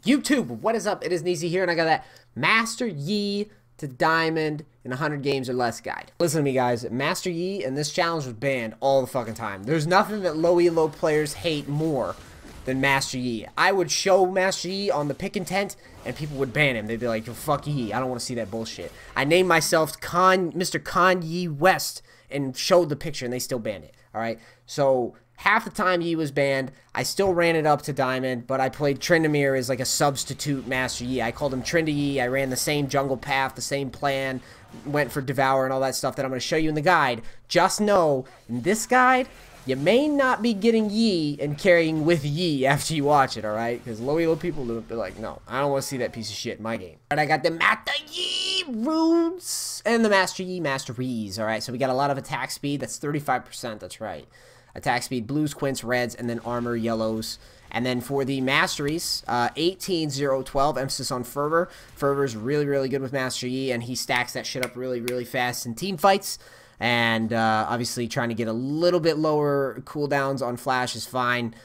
YouTube, what is up? It is Neezy here, and I got that Master Yi to Diamond in 100 games or less guide. Listen to me, guys. Master Yi and this challenge was banned all the fucking time. There's nothing that low elo players hate more than Master Yi. I would show Master Yi on the pick intent, and people would ban him. They'd be like, yo, fuck Yi. I don't want to see that bullshit. I named myself Mr. Kanye West and showed the picture, and they still banned it. All right? So half the time Yi was banned. I still ran it up to Diamond, but I played Tryndamere as like a substitute Master Yi. I called him Trynda Yi. I ran the same jungle path, the same plan, went for Devourer and all that stuff that I'm going to show you in the guide. Just know, in this guide, you may not be getting Yi and carrying with Yi after you watch it, alright? Because low elo people will be like, no, I don't want to see that piece of shit in my game. Alright, I got the Mahtah YIIII runes and the Master Yi Masteries, alright? So we got a lot of attack speed. That's 35%, that's right. Attack speed, blues, quints, reds, and then armor, yellows. And then for the Masteries, 18, 0, 12, emphasis on Fervor. Fervor's really, really good with Master Yi, and he stacks that shit up really, really fast in team fights. And obviously trying to get a little bit lower cooldowns on Flash is fine.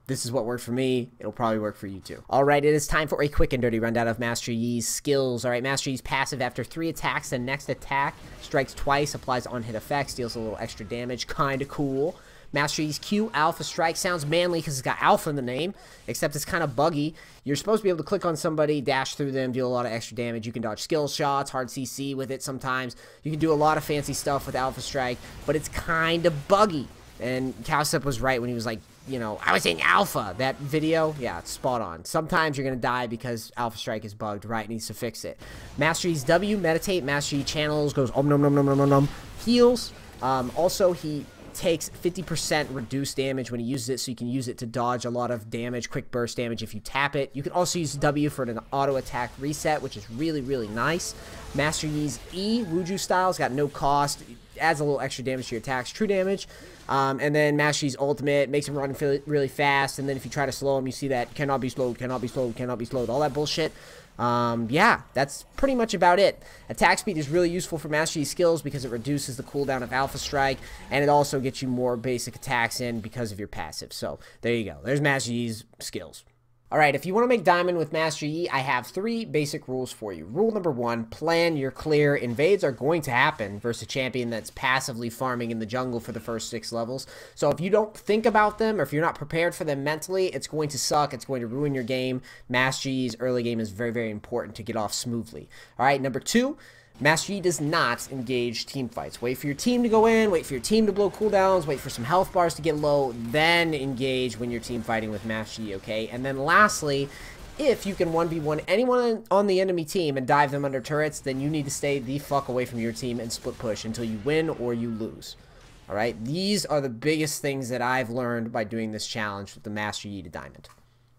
This is what worked for me. It'll probably work for you too. Alright, it is time for a quick and dirty rundown of Master Yi's skills. Alright, Master Yi's passive after 3 attacks. The next attack strikes twice, applies on-hit effects, deals a little extra damage. Kinda cool. Master Yi's Q, Alpha Strike, sounds manly because it's got Alpha in the name, except it's kind of buggy. You're supposed to be able to click on somebody, dash through them, deal a lot of extra damage. You can dodge skill shots, hard CC with it sometimes. You can do a lot of fancy stuff with Alpha Strike, but it's kind of buggy. And Cowstep was right when he was like, you know, I was saying Alpha. That video, yeah, it's spot on. Sometimes you're going to die because Alpha Strike is bugged. Right, needs to fix it. Master Yi's W, Meditate. Master Yi channels, goes nom nom nom nom nom nom, heals. Also, he takes 50% reduced damage when he uses it, so you can use it to dodge a lot of damage, quick burst damage if you tap it. You can also use W for an auto attack reset, which is really, really nice. Master Yi's E, Wuju style's got no cost, adds a little extra damage to your attacks, true damage. And then Master Yi's ultimate makes him run really fast, and then if you try to slow him, you see that cannot be slowed, cannot be slowed, cannot be slowed, all that bullshit. Yeah, that's pretty much about it. Attack speed is really useful for Master Yi's skills because it reduces the cooldown of Alpha Strike, and it also gets you more basic attacks in because of your passive. So, there you go. There's Master Yi's skills. Alright, if you want to make Diamond with Master Yi, I have 3 basic rules for you. Rule number 1, plan your clear. Invades are going to happen versus a champion that's passively farming in the jungle for the first 6 levels. So if you don't think about them, or if you're not prepared for them mentally, it's going to suck. It's going to ruin your game. Master Yi's early game is very, very important to get off smoothly. Alright, number 2. Master Yi does not engage team fights. Wait for your team to go in, wait for your team to blow cooldowns, wait for some health bars to get low, then engage when you're team fighting with Master Yi, okay? And then lastly, if you can 1v1 anyone on the enemy team and dive them under turrets, then you need to stay the fuck away from your team and split push until you win or you lose. Alright? These are the biggest things that I've learned by doing this challenge with the Master Yi to Diamond.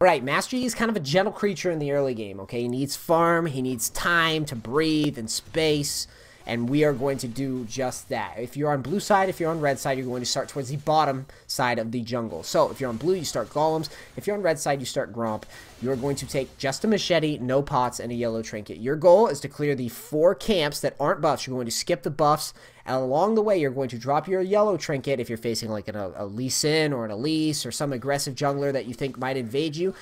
Alright, Master Yi is kind of a gentle creature in the early game, okay? He needs farm, he needs time to breathe and space, and we are going to do just that. If you're on blue side, if you're on red side, you're going to start towards the bottom side of the jungle. So, if you're on blue, you start golems. If you're on red side, you start gromp. You're going to take just a machete, no pots, and a yellow trinket. Your goal is to clear the 4 camps that aren't buffs. You're going to skip the buffs, and along the way, you're going to drop your yellow trinket if you're facing like a Lee Sin or an Elise or some aggressive jungler that you think might invade you.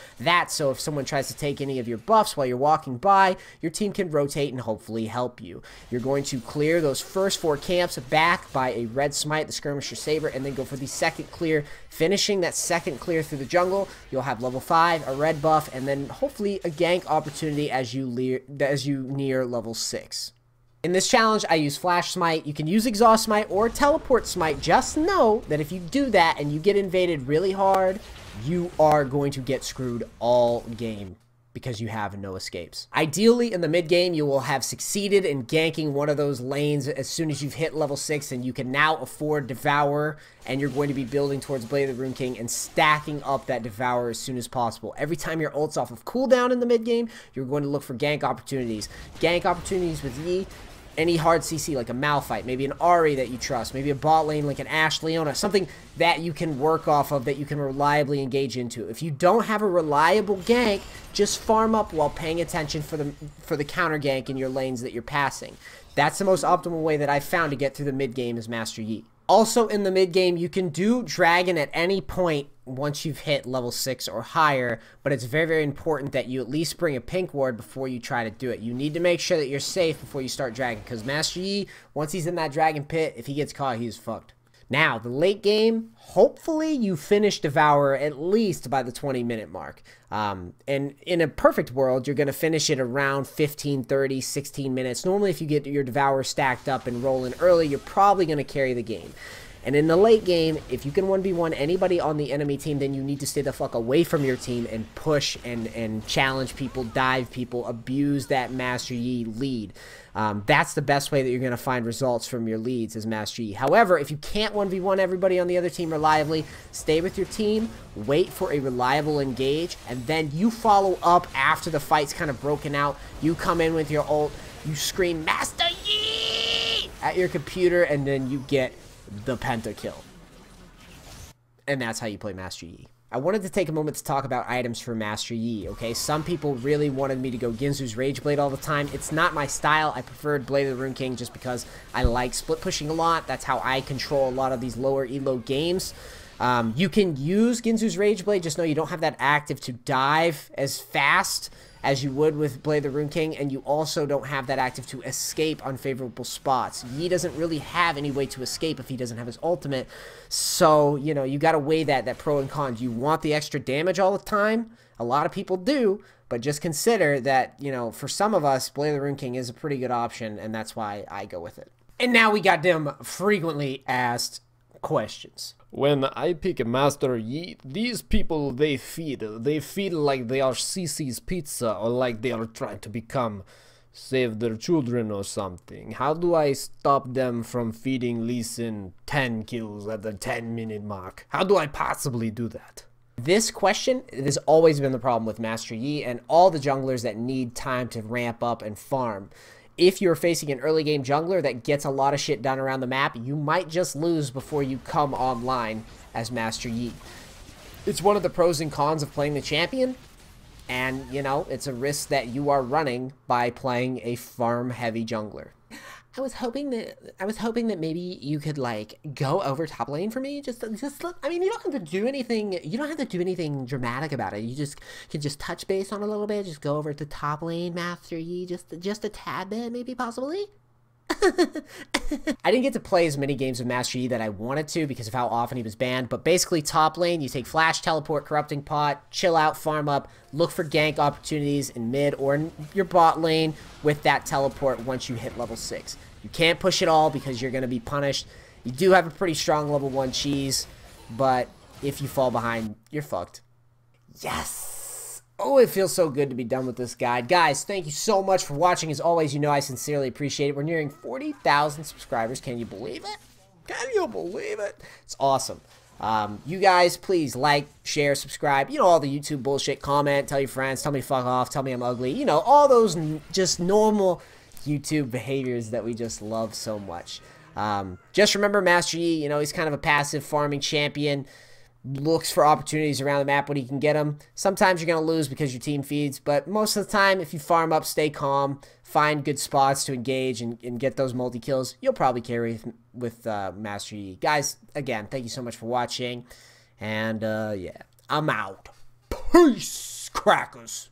So if someone tries to take any of your buffs while you're walking by, your team can rotate and hopefully help you. You're going to clear those first 4 camps back by a red smite, the skirmisher saber, and then go for the second clear. Finishing that second clear through the jungle, you'll have level 5, a red buff, and then hopefully a gank opportunity as you near level 6. In this challenge, I use Flash Smite. You can use Exhaust Smite or Teleport Smite. Just know that if you do that and you get invaded really hard, you are going to get screwed all game because you have no escapes. Ideally, in the mid game, you will have succeeded in ganking one of those lanes as soon as you've hit level 6, and you can now afford Devourer, and you're going to be building towards Blade of the Rune King and stacking up that Devourer as soon as possible. Every time your ult's off of cooldown in the mid game, you're going to look for gank opportunities. Gank opportunities with Yi. Any hard CC like a Malphite, maybe an Ahri that you trust, maybe a bot lane like an Ashe Leona, something that you can work off of, that you can reliably engage into. If you don't have a reliable gank, just farm up while paying attention for the counter gank in your lanes that you're passing. That's the most optimal way that I've found to get through the mid game as Master Yi. Also in the mid game, you can do dragon at any point once you've hit level 6 or higher, but it's very, very important that you at least bring a pink ward before you try to do it. You need to make sure that you're safe before you start dragon, because Master Yi, once he's in that dragon pit, if he gets caught, he's fucked. Now, the late game, hopefully you finish Devourer at least by the 20-minute mark. And in a perfect world, you're going to finish it around 15, 30, 16 minutes. Normally, if you get your Devourer stacked up and rolling early, you're probably going to carry the game. And in the late game, if you can 1v1 anybody on the enemy team, then you need to stay the fuck away from your team and push and challenge people, dive people, abuse that Master Yi lead. That's the best way that you're going to find results from your leads as Master Yi. However, if you can't 1v1 everybody on the other team reliably, stay with your team, wait for a reliable engage, and then you follow up after the fight's kind of broken out. You come in with your ult, you scream Master Yi at your computer, and then you get the pentakill. And that's how you play Master Yi. I wanted to take a moment to talk about items for Master Yi, okay? Some people really wanted me to go Ginzu's Rage Blade all the time. It's not my style. I preferred Blade of the Rune King just because I like split pushing a lot. That's how I control a lot of these lower elo games. You can use Ginzu's Rage Blade, just know you don't have that active to dive as fast as you would with Blade of the Rune King, and you also don't have that active to escape unfavorable spots. Yi doesn't really have any way to escape if he doesn't have his ultimate, so, you know, you gotta weigh that pro and con. Do you want the extra damage all the time? A lot of people do, but just consider that, you know, for some of us, Blade of the Rune King is a pretty good option, and that's why I go with it. And now we got them frequently asked questions. When I pick a Master Yi, these people, they feed like they are CC's Pizza, or like they are trying to save their children or something. How do I stop them from feeding Lee Sin 10 kills at the 10-minute mark? How do I possibly do that? This question has always been the problem with Master Yi and all the junglers that need time to ramp up and farm. If you're facing an early game jungler that gets a lot of shit done around the map, you might just lose before you come online as Master Yi. It's one of the pros and cons of playing the champion, and, you know, it's a risk that you are running by playing a farm-heavy jungler. I was hoping that maybe you could, like, go over top lane for me. Just look. I mean, you don't have to do anything. You don't have to do anything dramatic about it. You just can just touch base on a little bit. Just go over to top lane, Master Yi, just a tad bit, maybe, possibly. I didn't get to play as many games of Master Yi that I wanted to because of how often he was banned, but basically top lane, you take flash, teleport, corrupting pot, chill out, farm up, look for gank opportunities in mid or in your bot lane with that teleport once you hit level 6. You can't push it all because you're going to be punished. You do have a pretty strong level 1 cheese, but if you fall behind, you're fucked. Yes! Oh, it feels so good to be done with this guide. Guys, thank you so much for watching. As always, you know I sincerely appreciate it. We're nearing 40,000 subscribers. Can you believe it? Can you believe it? It's awesome. You guys, please like, share, subscribe. You know, all the YouTube bullshit. Comment, tell your friends, tell me fuck off, tell me I'm ugly. You know, all those just normal YouTube behaviors that we just love so much. Just remember Master Yi, you know, he's kind of a passive farming champion. Looks for opportunities around the map when he can get them. Sometimes you're going to lose because your team feeds, but most of the time, if you farm up, stay calm, find good spots to engage and get those multi-kills, you'll probably carry with Master Yi. Guys, again, thank you so much for watching, and yeah, I'm out. Peace, crackers.